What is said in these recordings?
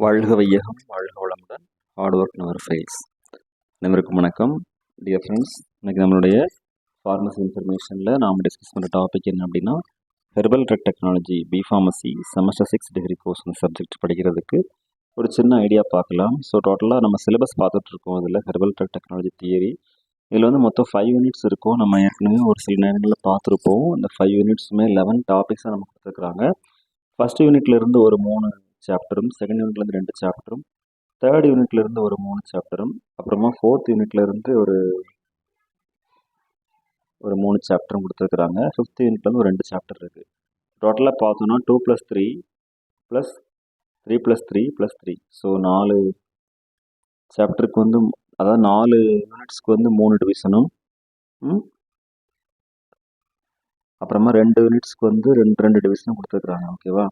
வாழ்க வையகம், வாழ்க வளமுடன். Hard work never fails. அனைவருக்கும் வணக்கம். டியர் ஃப்ரெண்ட்ஸ், இன்னைக்கு நம்மளுடைய ஃபார்மசி இன்ஃபர்மேஷனில் நாம் டிஸ்கஸ் பண்ணுற டாபிக் என்ன அப்படின்னா, herbal drug technology B.Pharmacy semester 6 degree course subject படிக்கிறதுக்கு ஒரு சின்ன ஐடியா பார்க்கலாம். ஸோ டோட்டலாக நம்ம சிலபஸ் பார்த்துட்ருக்கோம். இதில் ஹெர்பல் ட்ரக் டெக்னாலஜி தியரி இதில் வந்து மொத்தம் 5 யூனிட்ஸ் இருக்கும். நம்ம ஏற்கனவே ஒரு சில நேரங்களில் பார்த்துருப்போம். இந்த 5 யூனிட்ஸுமே 11 டாபிக்ஸாக நம்ம கொடுத்துருக்குறாங்க. ஃபஸ்ட் யூனிட்லேருந்து ஒரு 3 சாப்டரும், செகண்ட் யூனிட்லேருந்து 2 சாப்டரும், தேர்ட் யூனிட்லேருந்து ஒரு 3 சாப்டரும், அப்புறமா ஃபோர்த் யூனிட்லேருந்து ஒரு 3 சாப்டரும் கொடுத்துருக்குறாங்க. ஃபிஃப்த் யூனிட்லேருந்து ஒரு 2 சாப்டர் இருக்குது. டோட்டலாக பார்த்தோன்னா 2 + 3 + 3 + 3 + 3. ஸோ 4 சாப்டருக்கு வந்து, அதாவது 4 யூனிட்ஸ்க்கு வந்து 3 டிவிஷனும், அப்புறமா 2 யூனிட்ஸ்க்கு வந்து 2 டிவிஷனும் கொடுத்துருக்குறாங்க. ஓகேவா?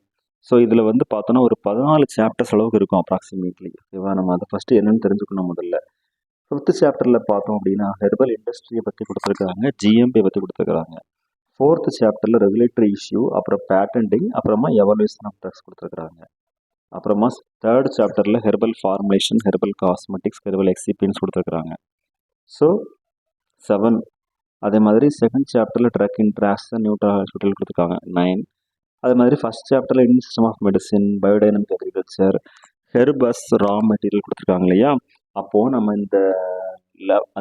ஸோ இதில் வந்து பார்த்தோன்னா ஒரு 14 சாப்டர்ஸ் அளவுக்கு இருக்கும் அப்ராக்சிமேட்லி. ஓகேவா? நம்ம அதை ஃபஸ்ட்டு என்னென்னு தெரிஞ்சுக்கணும் முதல்ல. ஃபிஃப்த் சாப்டரில் பார்த்தோம் அப்படின்னா ஹெர்பல் இண்டஸ்ட்ரியை பற்றி கொடுத்துருக்காங்க, ஜிஎம்பி பற்றி கொடுத்துருக்காங்க. ஃபோர்த்து சாப்டரில் ரெகுலேட்டரி இஷ்யூ, அப்புறம் பேட்டன்டிங், அப்புறமா எவல்யூஷன் ஆஃப் ட்ரக்ஸ் கொடுத்துருக்காங்க. அப்புறமா தேர்ட் சாப்டரில் herbal formulation, herbal cosmetics, herbal excipients கொடுத்துருக்குறாங்க. ஸோ 7. அதே மாதிரி செகண்ட் சாப்டரில் ட்ரக் இன்ட்ராக்ஷன், நியூட்ரல் கொடுத்துருக்காங்க 9. அது மாதிரி ஃபஸ்ட் சாப்டரில் Indian system of medicine, biodynamic agriculture, herbs raw material கொடுத்துருக்காங்க இல்லையா? அப்போது நம்ம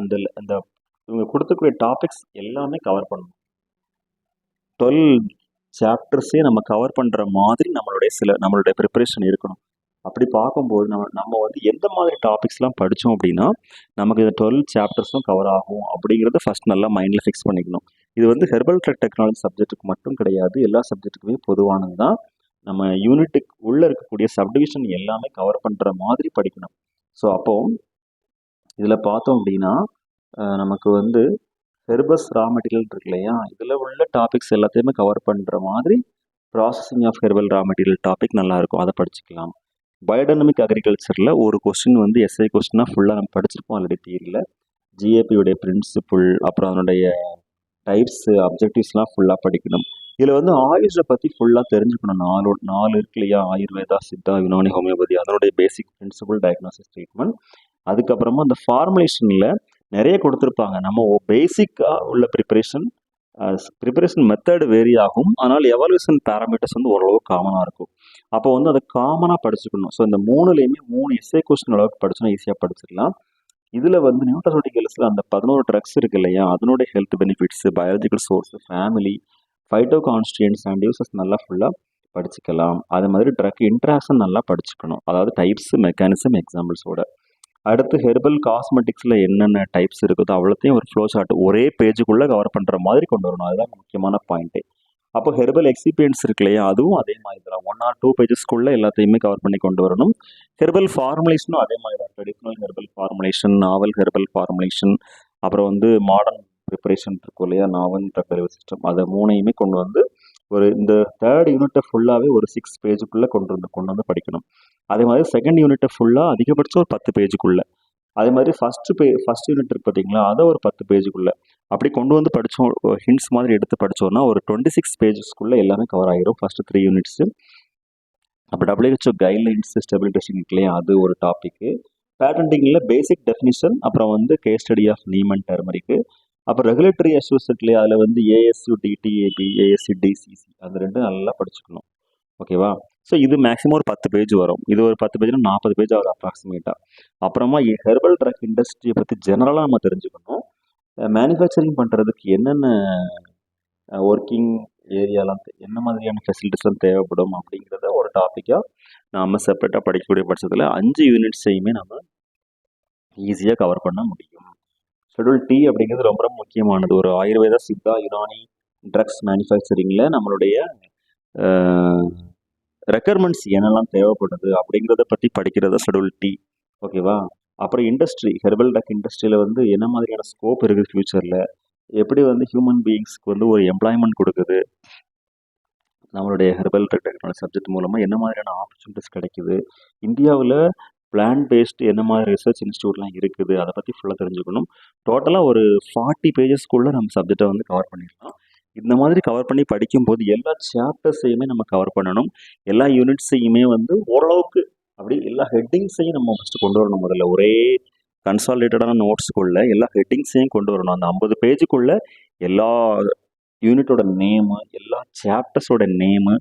அந்த இவங்க கொடுத்துக்கூடிய டாபிக்ஸ் எல்லாமே கவர் பண்ணணும். 12 சாப்டர்ஸே நம்ம கவர் பண்ணுற மாதிரி நம்மளுடைய ப்ரிப்பரேஷன் இருக்கணும். அப்படி பார்க்கும்போது நம்ம வந்து எந்த மாதிரி டாபிக்ஸ்லாம் படித்தோம் அப்படின்னா நமக்கு இந்த 12 சாப்டர்ஸும் கவர் ஆகும் அப்படிங்கிறத ஃபஸ்ட் நல்லா மைண்டில் ஃபிக்ஸ் பண்ணிக்கணும். இது வந்து ஹெர்பல் ட்ரக் டெக்னாலஜி சப்ஜெக்ட்டுக்கு மட்டும் கிடையாது, எல்லா சப்ஜெக்ட்டுக்குமே பொதுவானது தான். நம்ம யூனிட்டுக்கு உள்ளே இருக்கக்கூடிய சப்டிவிஷன் எல்லாமே கவர் பண்ணுற மாதிரி படிக்கணும். ஸோ அப்போ இதில் பார்த்தோம் அப்படின்னா நமக்கு வந்து ஹெர்பஸ் ரா மெட்டீரியல் இருக்கு இல்லையா, இதில் உள்ள டாபிக்ஸ் எல்லாத்தையுமே கவர் பண்ணுற மாதிரி processing of herbal raw material topic நல்லாயிருக்கும், அதை படிச்சுக்கலாம். பயோடைனமிக் அக்ரிகல்ச்சரில் ஒரு கொஸ்டின் வந்து எஸ்ஐ கொஸ்டினாக ஃபுல்லாக நம்ம படிச்சிருப்போம் ஆல்ரெடி தியரியில். ஜிஏபியுடைய பிரின்சிபிள், அப்புறம் அதனுடைய டைப்ஸு, அப்ஜெக்டிவ்ஸ்லாம் ஃபுல்லாக படிக்கணும். இதில் வந்து ஆயுஷை பற்றி ஃபுல்லாக தெரிஞ்சுக்கணும். 4 இருக்கு இல்லையா, ஆயுர்வேதா, சித்தா, யுனானி, ஹோமியோபதி, அதனுடைய பேசிக் பிரின்சிபிள், டயக்னோசிஸ், ட்ரீட்மெண்ட். அதுக்கப்புறமா அந்த ஃபார்முலேஷனில் நிறைய கொடுத்துருப்பாங்க. நம்ம பேசிக்காக உள்ள ப்ரிப்பரேஷன் மெத்தட் வேரி ஆகும், ஆனால் எவல்யூஷன் பேராமீட்டர்ஸ் வந்து ஓரளவு காமனாக இருக்கும். அப்போ வந்து அதை காமனாக படிச்சுக்கணும். ஸோ இந்த 3லேயுமே 3 எஸ்ஏ கொஸ்டின் அளவுக்கு படிச்சோன்னா ஈஸியாக படிச்சிடலாம். இதில் வந்து நியூட்ராசூட்டிகல்ஸில் அந்த 11 ட்ரக்ஸ் இருக்கு இல்லையா, அதனுடைய health benefits, biological source, family, phytoconstituents and uses நல்லா ஃபுல்லாக படிச்சுக்கலாம். அது மாதிரி ட்ரக் இன்ட்ராக்ஷன் நல்லா படிச்சுக்கணும், அதாவது டைப்ஸ், மெக்கானிசம், எக்ஸாம்பிள்ஸோட. அடுத்து ஹெர்பல் காஸ்மெட்டிக்ஸில் என்னென்ன டைப்ஸ் இருக்குதோ அவ்வளோத்தையும் ஒரு ஃப்ளோ சார்ட் ஒரே பேஜுக்குள்ளே கவர் பண்ணுற மாதிரி கொண்டு வரணும். அதுதான் முக்கியமான பாயிண்ட்டு. அப்போ ஹெர்பல் எக்ஸிபியன்ஸ் இருக்கு இல்லையா, அதுவும் அதே மாதிரி தான் 1 or 2 பேஜஸ்க்குள்ளே எல்லாத்தையுமே கவர் பண்ணி கொண்டு வரணும். ஹெர்பல் ஃபார்முலேஷனும் அதே மாதிரி தான். ட்ரெடிஷ்னல் ஹெர்பல் ஃபார்முலேஷன், நாவல் ஹெர்பல் ஃபார்முலேஷன், அப்புறம் வந்து மாடர்ன் ப்ரிப்பரேஷன் இருக்கும் இல்லையா, நாவல் ட்ரக் டெலிவரி சிஸ்டம், அதை 3ஐயுமே கொண்டு வந்து இந்த தேர்ட் யூனிட்டை ஃபுல்லாகவே ஒரு 6 பேஜுக்குள்ளே கொண்டு வந்து படிக்கணும். அதே மாதிரி செகண்ட் யூனிட்டை ஃபுல்லாக அதிகபட்சம் ஒரு 10 பேஜுக்குள்ளே. அதே மாதிரி ஃபஸ்ட் யூனிட் இருக்கு பார்த்தீங்களா, அதை ஒரு 10 பேஜுக்குள்ளே அப்படி கொண்டு வந்து படித்தோம். ஹிண்ட்ஸ் மாதிரி எடுத்து படித்தோன்னா ஒரு 26 பேஜஸ்க்குள்ளே எல்லாமே கவர் ஆகிரும் ஃபஸ்ட்டு 3 யூனிட்ஸு. அப்போ WHO கைட்லைன்ஸ், ஸ்டெபிலிட்டி டெஸ்டிங் இருக்கு இல்லையா, அது ஒரு டாப்பிக்கு. பேட்டன்டிங்கில் பேசிக் டெஃபினிஷன், அப்புறம் வந்து case study of neem and டர்மரிக்கு, அப்புறம் ரெகுலேட்டரி இஷ்யூஸ் இருக்கு இல்லையா, அதில் வந்து ASU DTAB, ASU DCC, அது 2 நல்லா படிச்சுக்கணும். ஓகேவா? ஸோ இது மேக்ஸிமம் ஒரு 10 பேஜ் வரும். இது ஒரு 10 பேஜ்னா 40 பேஜ் ஆகுது அப்ராக்சிமேட்டாக. அப்புறமா ஹெர்பல் ட்ரக் இண்டஸ்ட்ரியை பற்றி ஜெனரலாக நம்ம தெரிஞ்சுக்கணும். மேனுஃபேக்சரிங் பண்ணுறதுக்கு என்னென்ன ஒர்க்கிங் ஏரியாலாம், என்ன மாதிரியான ஃபெசிலிட்டிஸ்லாம் தேவைப்படும் அப்படிங்கிறத ஒரு டாப்பிக்காக நாம் செப்பரேட்டாக படிக்கக்கூடிய பட்சத்தில் 5 யூனிட்ஸையுமே நம்ம ஈஸியாக கவர் பண்ண முடியும். ஷெட்யூல் டி அப்படிங்கிறது ரொம்ப ரொம்ப முக்கியமானது. ஒரு ஆயுர்வேதா, சித்தா, யுனானி ட்ரக்ஸ் மேனுஃபேக்சரிங்கில் நம்மளுடைய ரெக்குயர்மெண்ட்ஸ் என்னெல்லாம் தேவைப்படுது அப்படிங்கிறத பற்றி படிக்கிறத ஷெட்யூல் டி. ஓகேவா? அப்புறம் இண்டஸ்ட்ரி, ஹெர்பல் ட்ரக் இண்டஸ்ட்ரியில் வந்து என்ன மாதிரியான ஸ்கோப் இருக்குது ஃப்யூச்சரில், எப்படி வந்து ஹியூமன் பீயிங்ஸ்க்கு வந்து ஒரு எம்ப்ளாய்மெண்ட் கொடுக்குது, நம்மளுடைய ஹெர்பல் ட்ரக் டெக்னாலஜி சப்ஜெக்ட் மூலமாக என்ன மாதிரியான ஆப்பர்ச்சுனிட்டிஸ் கிடைக்குது, இந்தியாவில் பிளான் பேஸ்டு என்ன மாதிரி ரிசர்ச் இன்ஸ்டியூட்லாம் இருக்குது, அதை பற்றி ஃபுல்லாக தெரிஞ்சுக்கணும். டோட்டலாக ஒரு 40 பேஜஸ்க்குள்ளே நம்ம சப்ஜெக்டை வந்து கவர் பண்ணிடலாம். இந்த மாதிரி கவர் பண்ணி படிக்கும்போது எல்லா சாப்டர்ஸையுமே நம்ம கவர் பண்ணணும். எல்லா யூனிட்ஸையுமே வந்து ஓரளவுக்கு அப்படி எல்லா ஹெட்டிங்ஸையும் நம்ம ஃபஸ்ட்டு கொண்டு வரணும். முதல்ல ஒரே கன்சாலிடேட்டடான நோட்ஸுக்குள்ள எல்லா ஹெட்டிங்ஸையும் கொண்டு வரணும். அந்த 50 பேஜுக்குள்ள எல்லா யூனிட்டோட நேமு, எல்லா சாப்டர்ஸோட நேமு,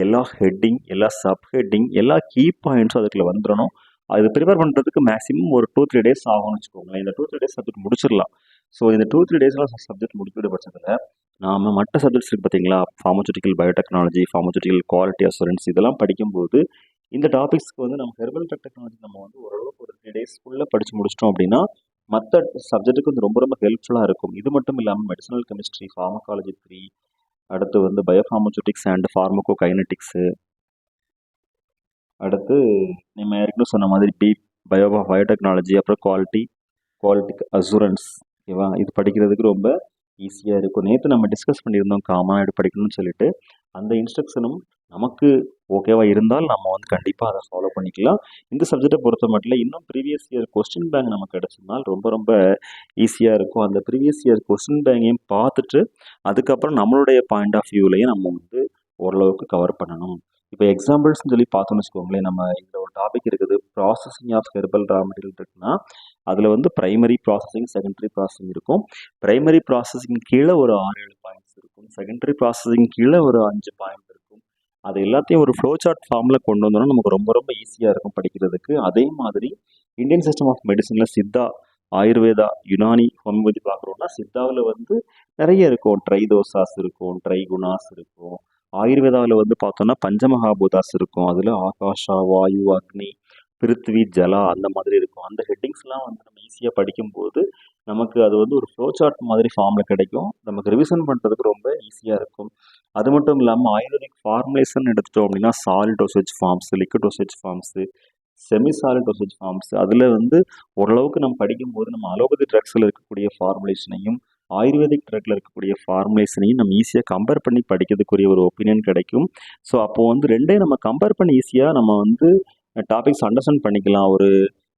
எல்லா ஹெட்டிங், எல்லா சப் ஹெட்டிங், எல்லா கீ பாயிண்ட்ஸும் அதுக்குள்ள வந்துடணும். அது ப்ரிப்பேர் பண்ணுறதுக்கு மேக்ஸிமம் ஒரு 2-3 டேஸ் ஆகும்னு வச்சுக்கோங்களேன். இந்த 2-3 டேஸ் சப்ஜெக்ட் முடிச்சிடலாம். ஸோ இந்த 2-3 டேஸில் சப்ஜெக்ட் முடிக்கிற பட்சத்தில் நாம் மற்ற சப்ஜெக்ட்ஸ் இருக்குது பார்த்தீங்களா, pharmaceutical biotechnology, pharmaceutical quality assurance, இதெல்லாம் படிக்கும்போது இந்த டாபிக்ஸ்க்கு வந்து நம்ம ஹெர்பல் ட்ரக் டெக்னாலஜி நம்ம வந்து ஓரளவுக்கு ஒரு 3 டேஸ்க்குள்ளே படித்து முடிச்சிட்டோம் அப்படின்னா மற்ற சப்ஜெக்ட்டுக்கு வந்து ரொம்ப ரொம்ப ஹெல்ப்ஃபுல்லாக இருக்கும். இது மட்டும் இல்லாமல் மெடிசனல் கெமிஸ்ட்ரி, ஃபார்மகாலஜி 3, அடுத்து வந்து பயோஃபார்மசூட்டிக்ஸ் அண்ட் ஃபார்மகோ கைனட்டிக்ஸு, அடுத்து நம்ம ஏற்கனவே சொன்ன மாதிரி பயோடெக்னாலஜி, அப்புறம் குவாலிட்டி அசூரன்ஸ், ஓகேவா? இது படிக்கிறதுக்கு ரொம்ப ஈஸியாக இருக்கும். நேற்று நம்ம டிஸ்கஸ் பண்ணியிருந்தோம் காமனாக எப்படி படிக்கணும்னு சொல்லிட்டு. அந்த இன்ஸ்ட்ரக்ஷனும் நமக்கு ஓகேவா இருந்தால் நம்ம வந்து கண்டிப்பாக அதை ஃபாலோ பண்ணிக்கலாம். இந்த சப்ஜெக்டை பொறுத்த மட்டும் இன்னும் ப்ரீவியஸ் இயர் கொஸ்டின் பேங்க் நமக்கு கிடச்சதுனால் ரொம்ப ரொம்ப ஈஸியாக இருக்கும். அந்த ப்ரீவியஸ் இயர் கொஸ்டின் பேங்கையும் பார்த்துட்டு அதுக்கப்புறம் நம்மளுடைய பாயிண்ட் ஆஃப் வியூலையும் நம்ம வந்து ஓரளவுக்கு கவர் பண்ணணும். இப்போ எக்ஸாம்பிள்ஸ்னு சொல்லி பார்த்தோம்னு வச்சுக்கோங்களேன், நம்ம இதில் ஒரு டாபிக் இருக்குது, processing of herbal raw material இருக்குன்னா அதில் வந்து ப்ரைமரி ப்ராசஸிங், செகண்டரி ப்ராசஸிங் இருக்கும். ப்ரைமரி ப்ராசஸிங் கீழே ஒரு 6-7 பாயிண்ட்ஸ் இருக்கும். செகண்டரி ப்ராசஸிங் கீழே ஒரு 5 பாயிண்ட் இருக்கும். அது எல்லாத்தையும் ஒரு ஃப்ளோ சார்ட் ஃபார்மில் கொண்டு வந்தோம்னா நமக்கு ரொம்ப ரொம்ப ஈஸியாக இருக்கும் படிக்கிறதுக்கு. அதே மாதிரி இந்தியன் சிஸ்டம் ஆஃப் மெடிசனில் சித்தா, ஆயுர்வேதா, யுனானி, ஹோமியோபதி பார்க்குறோம்னா சித்தாவில் வந்து நிறைய இருக்கும். ட்ரைதோசாஸ் இருக்கும், ட்ரைகுணாஸ் இருக்கும். ஆயுர்வேதாவில் வந்து பார்த்தோம்னா பஞ்சமகாபூதாஸ் இருக்கும். அதில் ஆகாஷா, வாயு, அக்னி, பிருத்வி, ஜலா அந்த மாதிரி இருக்கும். அந்த ஹெட்டிங்ஸ்லாம் வந்து நம்ம ஈஸியாக படிக்கும்போது நமக்கு அது வந்து ஒரு ஃப்ளோ சார்ட் மாதிரி ஃபார்மில் கிடைக்கும். நமக்கு ரிவிஷன் பண்ணுறதுக்கு ரொம்ப ஈஸியாக இருக்கும். அது மட்டும் இல்லாமல் ஆயுர்வேதிக் ஃபார்முலேஷன் எடுத்துட்டோம் அப்படின்னா solid dosage forms, liquid dosage forms, semi solid dosage forms, அதில் வந்து ஓரளவுக்கு நம்ம படிக்கும்போது நம்ம அலோபதி ட்ரக்ஸில் இருக்கக்கூடிய ஃபார்முலேஷனையும் ஆயுர்வேதிக் ட்ரக்கில் இருக்கக்கூடிய ஃபார்முலேஷனையும் நம்ம ஈஸியாக கம்பேர் பண்ணி படிக்கிறதுக்குரிய ஒரு ஒப்பீனியன் கிடைக்கும். ஸோ அப்போது வந்து ரெண்டையும் நம்ம கம்பேர் பண்ணி ஈஸியாக நம்ம வந்து டாபிக்ஸ் அண்டர்ஸ்டாண்ட் பண்ணிக்கலாம். ஒரு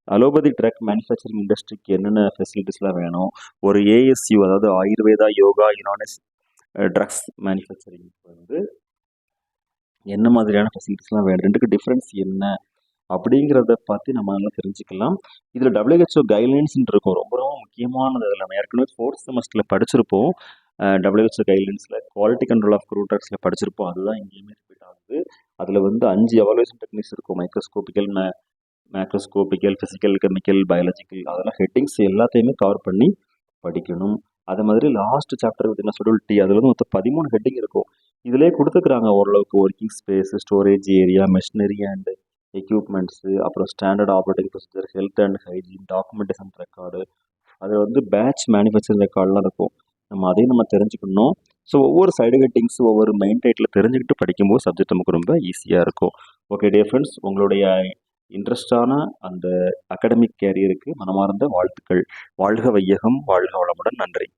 அலோபதி ட்ரக் மேனுஃபேக்சரிங் இண்டஸ்ட்ரிக்கு என்னென்ன ஃபெசிலிட்டிஸ்லாம் வேணும், ஒரு ஏஎஸ்யூ அதாவது ஆயுர்வேதா, யோகா, யுனானிஸ் ட்ரக்ஸ் மேனுஃபேக்சரிங்க்கு வந்து என்ன மாதிரியான ஃபெசிலிட்டிஸ்லாம் வேணும், ரெண்டுக்கு டிஃப்ரென்ஸ் என்ன அப்படிங்கிறத பற்றி நம்ம நல்லா தெரிஞ்சுக்கலாம். இதில் WHO கைட்லைன்ஸ்ன்னு இருக்கும், ரொம்ப ரொம்ப முக்கியமானது. அதில் நம்ம ஏற்கனவே 4th செமஸ்டரில் படிச்சிருப்போம். WHO கைட்லைன்ஸில் குவாலிட்டி கண்ட்ரோல் ஆஃப் க்ரூட் ட்ரக்ஸில் படிச்சிருப்போம். அதுதான் இங்கேயுமே ரிப்பீட் ஆகுது. அதில் வந்து 5 எவாலுவேஷன் டெக்னிக்ஸ் இருக்கும். Microscopical, macroscopical, physical, chemical, biological, அதெல்லாம் ஹெட்டிங்ஸ் எல்லாத்தையுமே கவர் பண்ணி படிக்கணும். அது மாதிரி லாஸ்ட் சாப்டர் பார்த்தீங்கன்னா ஷெட்யூல் டி, அதில் வந்து மொத்தம் 13 ஹெட்டிங் இருக்கும். இதிலே கொடுத்துக்கிறாங்க ஓரளவுக்கு working space, storage area, machinery and equipments, அப்புறம் standard operating procedure, health and hygiene, documentation record, அது வந்து பேட்ச் மேனுஃபேக்சரிங் ரெக்கார்டெலாம் இருக்கும். நம்ம அதையும் நம்ம தெரிஞ்சுக்கணும். ஸோ ஒவ்வொரு சைடு ஹெட்டிங்ஸ் ஒவ்வொரு மெயின் டைட்டில் தெரிஞ்சுக்கிட்டு படிக்கும்போது சப்ஜெக்ட் நமக்கு ரொம்ப ஈஸியாக இருக்கும். ஓகே டியர் ஃப்ரெண்ட்ஸ், உங்களுடைய இன்ட்ரெஸ்டான அந்த அகாடமிக் கேரியருக்கு மனமார்ந்த வாழ்த்துக்கள். வாழ்க வையகம், வாழ்க வளமுடன். நன்றி.